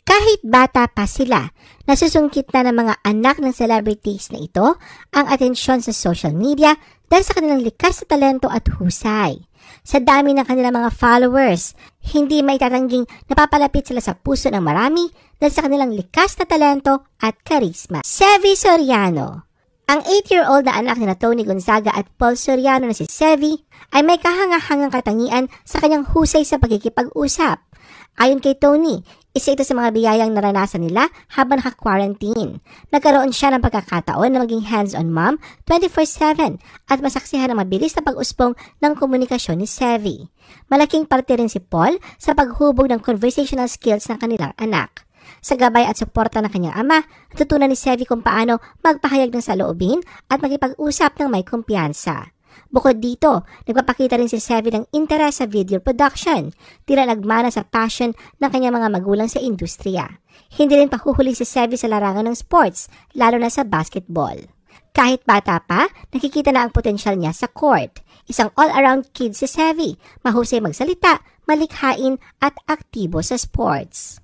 Kahit bata pa sila, nasusungkit na ng mga anak ng celebrities na ito ang atensyon sa social media dahil sa kanilang likas na talento at husay. Sa dami ng kanilang mga followers, hindi maitatangging napapalapit sila sa puso ng marami dahil sa kanilang likas na talento at karisma. Sevi Soriano. Ang 8-year-old na anak ni Tony Gonzaga at Paul Soriano na si Sevi ay may kahangahangang katangian sa kanyang husay sa pagkikipag-usap. Ayon kay Tony, isa ito sa mga biyayang naranasan nila habang naka-quarantine. Nagkaroon siya ng pagkakataon na maging hands-on mom 24/7 at masaksihan ang mabilis na pag-usbong ng komunikasyon ni Sevi. Malaking parte rin si Paul sa paghubog ng conversational skills ng kanilang anak. Sa gabay at suporta ng kanyang ama, natutunan ni Sevi kung paano magpahayag ng saloobin at makipag-usap ng may kumpiyansa. Bukod dito, nagpapakita rin si Sevi ng interes sa video production, tila nagmana sa passion ng kanyang mga magulang sa industriya. Hindi rin pahuhuli si Sevi sa larangan ng sports, lalo na sa basketball. Kahit bata pa, nakikita na ang potensyal niya sa court. Isang all-around kid si Sevi, mahusay magsalita, malikhain at aktibo sa sports.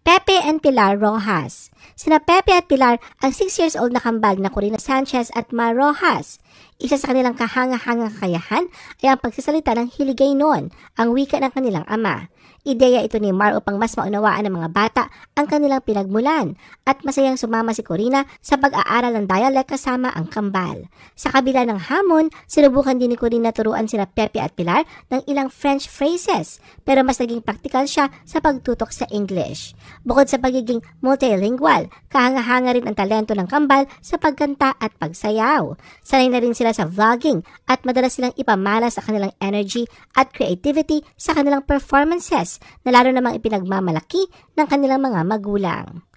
Pepe and Pilar Rojas. Sina Pepe at Pilar ang 6 years old na kambal na Corina Sanchez at Ma Rojas. Isa sa kanilang kahanga-hangang kakayahan ay ang pagsasalita ng Hiligay noon, ang wika ng kanilang ama. Ideya ito ni Mar upang mas maunawaan ng mga bata ang kanilang pinagmulan at masayang sumama si Corina sa pag-aaral ng dialect kasama ang kambal. Sa kabila ng hamon, sinubukan din ni Corina turuan sina Pepe at Pilar ng ilang French phrases pero mas naging praktikal siya sa pagtutok sa English. Bukod sa pagiging multilingual, kahanga-hanga rin ang talento ng kambal sa pagkanta at pagsayaw. Sanay na rin sila sa vlogging at madalas silang ipamana sa kanilang energy at creativity sa kanilang performances na lalo namang ipinagmamalaki ng kanilang mga magulang.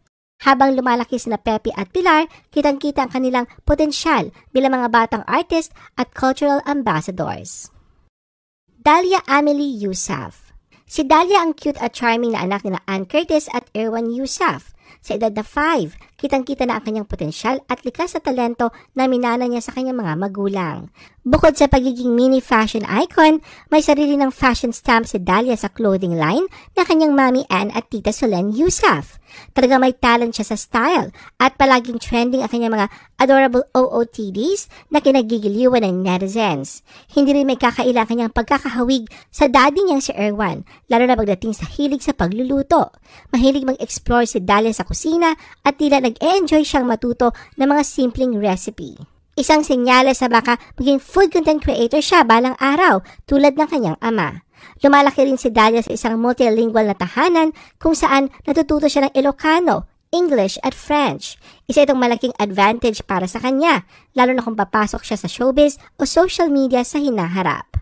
Habang lumalaki sina Pepe at Pilar, kitang-kita ang kanilang potensyal bilang mga batang artist at cultural ambassadors. Dalia Amelie Yusaf. Si Dalia ang cute at charming na anak ni Ann Curtis at Erwan Yusaf. Sa edad na 5, kitang-kita na ang kanyang potensyal at likas na talento na minana niya sa kanyang mga magulang. Bukod sa pagiging mini fashion icon, may sarili ng fashion stamp si Dalia sa clothing line na kanyang mami Ann at tita Solen Yusaf. Talaga may talent siya sa style at palaging trending ang kanyang mga adorable OOTDs na kinagigiliwan ng netizens. Hindi rin may kakaila kanyang pagkakahawig sa daddy niyang si Erwan, lalo na pagdating sa hilig sa pagluluto. Mahilig mag-explore si Dalia sa kusina at tila nag-enjoy siyang matuto ng mga simpleng recipe. Isang senyales na baka maging food content creator siya balang araw tulad ng kanyang ama. Lumalaki rin si Dalia sa isang multilingual na tahanan kung saan natututo siya ng Ilocano, English at French. Isa itong malaking advantage para sa kanya, lalo na kung papasok siya sa showbiz o social media sa hinaharap.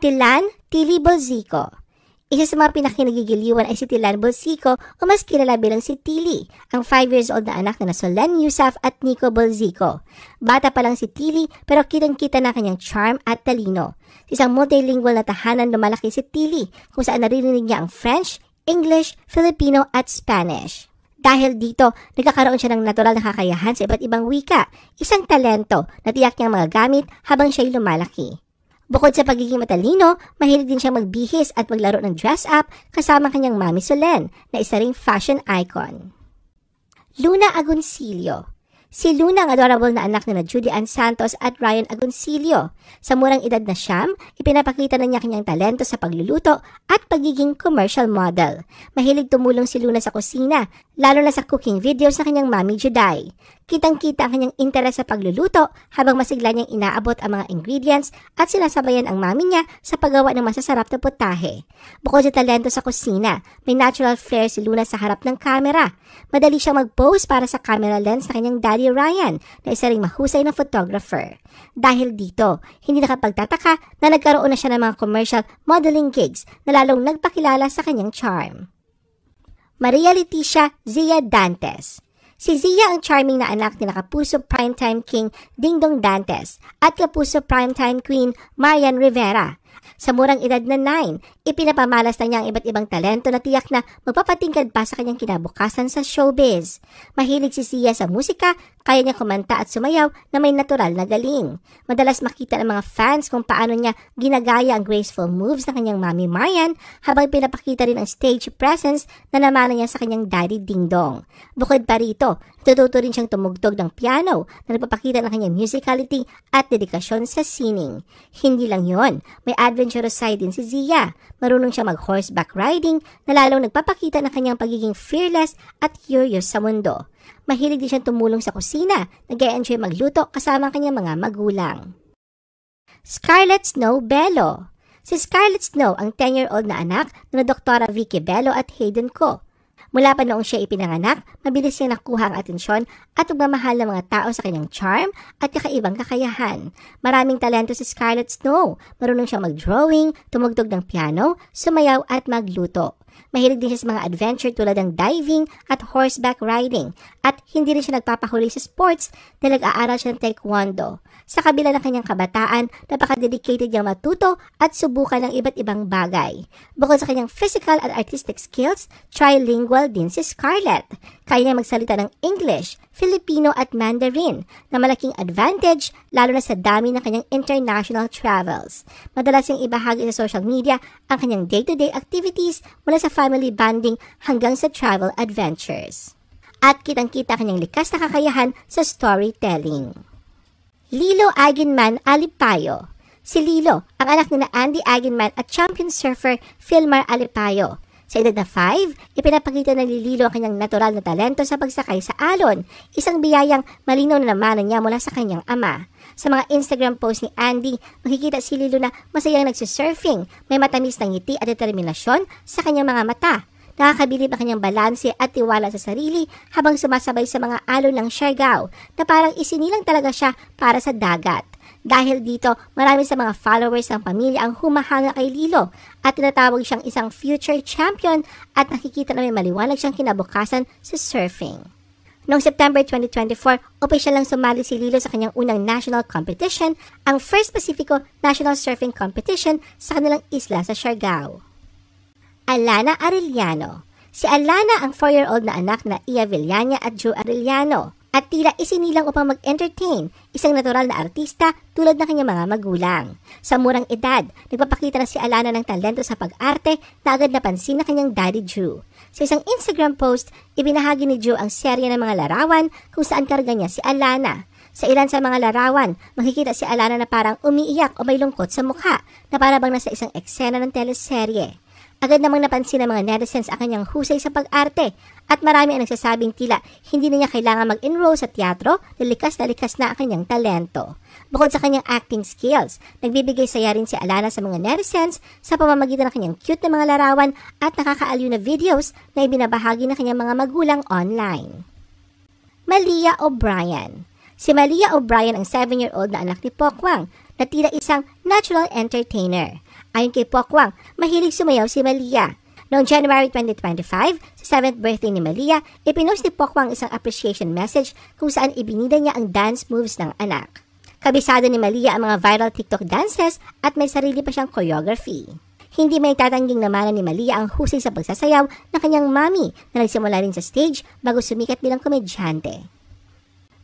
Tilan Tili Bolzico. Isa sa mga pinakinagigiliwan ay si Tilan Bolzico o mas kilala bilang si Tili, ang 5 years old na anak na Solen Yusaf at Nico Bolzico. Bata pa lang si Tili pero kitang-kita na kanyang charm at talino. Isang multilingual na tahanan lumalaki si Tili kung saan naririnig niya ang French, English, Filipino at Spanish. Dahil dito, nagkakaroon siya ng natural na kakayahan sa iba't ibang wika, isang talento na tiyak niyang magagamit habang siya'y lumalaki. Bukod sa pagiging matalino, mahilig din siyang magbihis at maglaro ng dress-up kasama kanyang mami Solen na isa ring fashion icon. Luna Agoncillo. Si Luna ang adorable na anak ni Judy Ann Santos at Ryan Agoncillo. Sa murang edad na siyam, ipinapakita na niya kanyang talento sa pagluluto at pagiging commercial model. Mahilig tumulong si Luna sa kusina, lalo na sa cooking videos ng kanyang mami Juday. Kitang-kita ang kanyang interes sa pagluluto habang masigla niyang inaabot ang mga ingredients at sinasabayan ang mami niya sa paggawa ng masasarap na putahe. Bukod sa talento sa kusina, may natural flair si Luna sa harap ng camera. Madali siyang mag-pose para sa camera lens na kanyang daddy Ryan na isa ring mahusay na photographer. Dahil dito, hindi nakapagtataka na nagkaroon na siya ng mga commercial modeling gigs na lalong nagpakilala sa kanyang charm. Maria Leticia Zia Dantes. Si Zia ang charming na anak ni Kapuso Primetime King Dingdong Dantes at Kapuso Primetime Queen Marian Rivera. Sa murang edad na 9, ipinapamalas na niya ang iba't ibang talento na tiyak na magpapatingkad pa sa kanyang kinabukasan sa showbiz. Mahilig si Sia sa musika, kaya niya kumanta at sumayaw na may natural na galing. Madalas makita ng mga fans kung paano niya ginagaya ang graceful moves ng kanyang mami Marian habang pinapakita rin ang stage presence na namana niya sa kanyang daddy Ding Dong. Bukod pa rito, natututo rin siyang tumugtog ng piano na nagpapakita ng kanyang musicality at dedikasyon sa singing. Hindi lang yon, may adventurous side din si Zia. Marunong siyang mag-horseback riding na lalong nagpapakita ng kanyang pagiging fearless at curious sa mundo. Mahilig din siyang tumulong sa kusina, nag-e-enjoy magluto kasama ang kanyang mga magulang. Scarlett Snow Bello. Si Scarlett Snow ang 10-year-old na anak ng Dr. Vicky Bello at Hayden Ko. Mula pa noong siya ipinanganak, mabilis niya nakuha ang atensyon at pagmamahal ng mga tao sa kanyang charm at kakaibang kakayahan. Maraming talento si Scarlett Snow. Marunong siyang mag-drawing, tumugtog ng piano, sumayaw at magluto. Mahilig din siya sa mga adventure tulad ng diving at horseback riding at hindi rin siya nagpapahuli sa sports na nag-aaral siya ng taekwondo. Sa kabila ng kanyang kabataan, napaka-dedicated niyang matuto at subukan ng iba't ibang bagay. Bukod sa kanyang physical at artistic skills, trilingual din si Scarlett. Kaya niya magsalita ng English, Filipino at Mandarin na malaking advantage lalo na sa dami ng kanyang international travels. Madalas niyang ibahagi sa social media ang kanyang day-to-day activities mula sa family bonding hanggang sa travel adventures. At kitang-kita kanyang likas na kakayahan sa storytelling. Lilo Aginman Alipayo. Si Lilo, ang anak ni Andy Aginman at champion surfer Philmar Alipayo. Sa edad na 5, ipinapakita na ni Lilo ang kanyang natural na talento sa pagsakay sa alon, isang biyayang malinaw na namanan niya mula sa kanyang ama. Sa mga Instagram post ni Andy, makikita si Lilo na masayang nagsusurfing, may matamis na ngiti at determinasyon sa kanyang mga mata. Nakakabilib ang kanyang balanse at tiwala sa sarili habang sumasabay sa mga alon ng Siargao na parang isinilang talaga siya para sa dagat. Dahil dito, marami sa mga followers ng pamilya ang humahanga kay Lilo at tinatawag siyang isang future champion at nakikita na may maliwanag siyang kinabukasan sa surfing. Noong September 2024, opisyal lang sumali si Lilo sa kanyang unang national competition, ang First Pacifico National Surfing Competition sa kanilang isla sa Siargao. Alana Arellano. Si Alana ang 4-year-old na anak na Ia Villania at Joe Arellano at tila isinilang upang mag-entertain, isang natural na artista tulad ng kanyang mga magulang. Sa murang edad, nagpapakita na si Alana ng talento sa pag-arte na agad napansin na kanyang daddy Drew. Sa isang Instagram post, ibinahagi ni Drew ang serye ng mga larawan kung saan karga niya si Alana. Sa ilan sa mga larawan, makikita si Alana na parang umiiyak o may lungkot sa mukha na para bang nasa isang eksena ng teleserye. Agad namang napansin ng mga netizens ang kanyang husay sa pag-arte at marami ang nagsasabing tila hindi na niya kailangan mag-enroll sa teatro dahil likas na ang kanyang talento. Bukod sa kanyang acting skills, nagbibigay saya rin si Alana sa mga netizens sa pamamagitan ng kanyang cute na mga larawan at nakakaaliw na videos na ibinabahagi ng kanyang mga magulang online. Malia O'Brien. Si Malia O'Brien ang 7-year-old na anak ni Pokwang na tila isang natural entertainer. Ayon kay Pokwang, mahilig sumayaw si Malia. Noong January 2025, sa 7th birthday ni Malia, ipinost ni Pokwang isang appreciation message kung saan ibinida niya ang dance moves ng anak. Kabisado ni Malia ang mga viral TikTok dances at may sarili pa siyang choreography. Hindi may tatangging namanan ni Malia ang husay sa pagsasayaw ng kanyang mami na nagsimula rin sa stage bago sumikat bilang komedyante.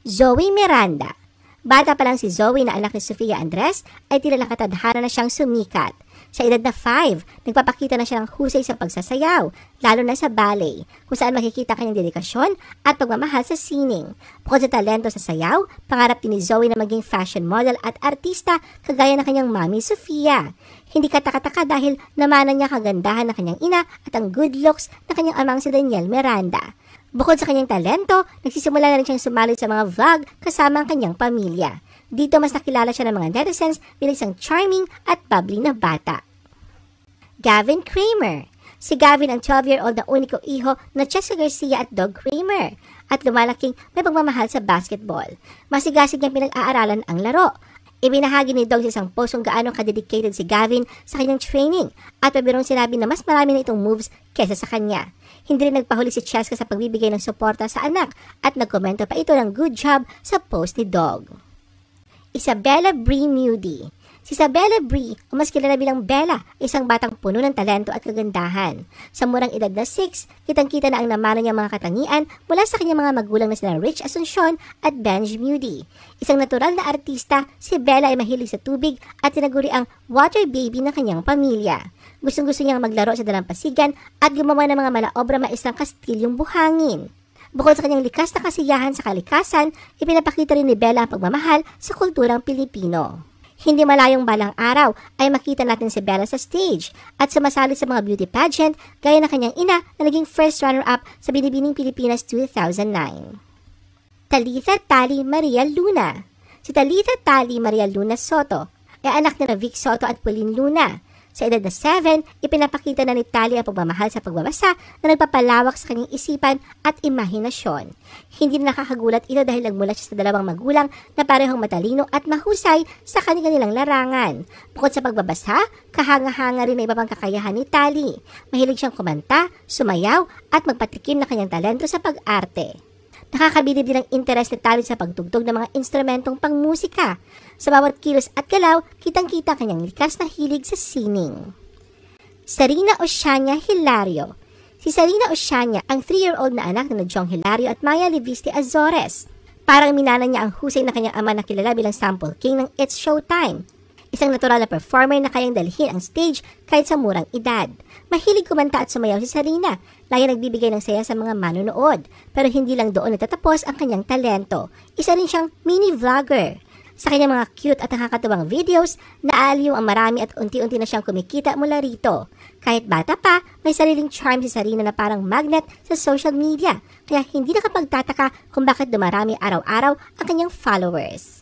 Zoe Miranda. Bata pa lang si Zoe na anak ni Sofia Andres ay tila nakatadhana na siyang sumikat. Sa edad na 5, nagpapakita na siya ng husay sa pagsasayaw, lalo na sa ballet, kung saan makikita kanyang dedikasyon at pagmamahal sa singing. Bukod sa talento sa sayaw, pangarap din ni Zoe na maging fashion model at artista kagaya ng kanyang mami Sofia. Hindi katakataka dahil namanan niya kagandahan ng kanyang ina at ang good looks ng kanyang amang si Daniel Miranda. Bukod sa kanyang talento, nagsisimula na rin siyang sumali sa mga vlog kasama ang kanyang pamilya. Dito mas nakilala siya ng mga netizens bilang isang charming at bubbly na bata. Gavin Kramer. Si Gavin ang 12-year-old na uniko iho na Chelsea Garcia at Doug Kramer at lumalaking may pagmamahal sa basketball. Masigasig niyang pinag-aaralan ang laro. Ibinahagi ni Doug sa isang post kung gaano kadedicated si Gavin sa kanyang training at pabirong sinabi na mas marami na itong moves kesa sa kanya. Hindi rin nagpahuli si Cheska sa pagbibigay ng suporta sa anak at nagkomento pa ito ng good job sa post ni Doug. Isabella Brie Moody. Si Isabella Brie, o mas kilala bilang Bella, isang batang puno ng talento at kagandahan. Sa murang edad na 6, kitang-kita na ang namana niyang mga katangian mula sa kanyang mga magulang na sina Rich Asuncion at Benj Moody. Isang natural na artista, si Bella ay mahilig sa tubig at tinaguri ang water baby ng kanyang pamilya. Gustong-gusto niyang maglaro sa dalampasigan at gumawa ng mga malaobra maisang kastilyong buhangin. Bukod sa kanyang likas na kasiyahan sa kalikasan, ipinapakita rin ni Bella ang pagmamahal sa kulturang Pilipino. Hindi malayong balang araw ay makita natin si Bella sa stage at sumasali sa mga beauty pageant gaya ng kanyang ina na naging first runner-up sa Binibining Pilipinas 2009. Talitha Tali Maria Luna. Si Talitha Tali Maria Luna Soto ay anak ni Vic Soto at Pauline Luna. Sa edad na 7, ipinapakita na ni Tali ang pagmamahal sa pagbabasa na nagpapalawak sa kanyang isipan at imahinasyon. Hindi na nakakagulat ito dahil nagmula siya sa dalawang magulang na parehong matalino at mahusay sa kanilang larangan. Bukod sa pagbabasa, kahanga-hanga rin na iba pang kakayahan ni Tali. Mahilig siyang kumanta, sumayaw at magpatikim na kanyang talento sa pag-arte. Nakakabilib din ang interes ni Tali sa pagtugtog ng mga instrumentong pangmusika. Sa bawat kilos at galaw, kitang-kita kanyang likas na hilig sa sining. Sarina Oceania Hilario. Si Sarina Oceania ang 3-year-old na anak ni Jong Hilario at Maya Levisti Azores. Parang minana niya ang husay na kanyang ama na kilala bilang sample king ng It's Showtime. Isang natural na performer na kayang dalhin ang stage kahit sa murang edad. Mahilig kumanta at sumayaw si Sarina, lagi nagbibigay ng saya sa mga manonood. Pero hindi lang doon natatapos ang kanyang talento. Isa rin siyang mini vlogger. Sa kanyang mga cute at nakakatuwang videos, naaliw ang marami at unti-unti na siyang kumikita mula rito. Kahit bata pa, may sariling charm si Sarina na parang magnet sa social media, kaya hindi nakapagtataka kung bakit dumarami araw-araw ang kanyang followers.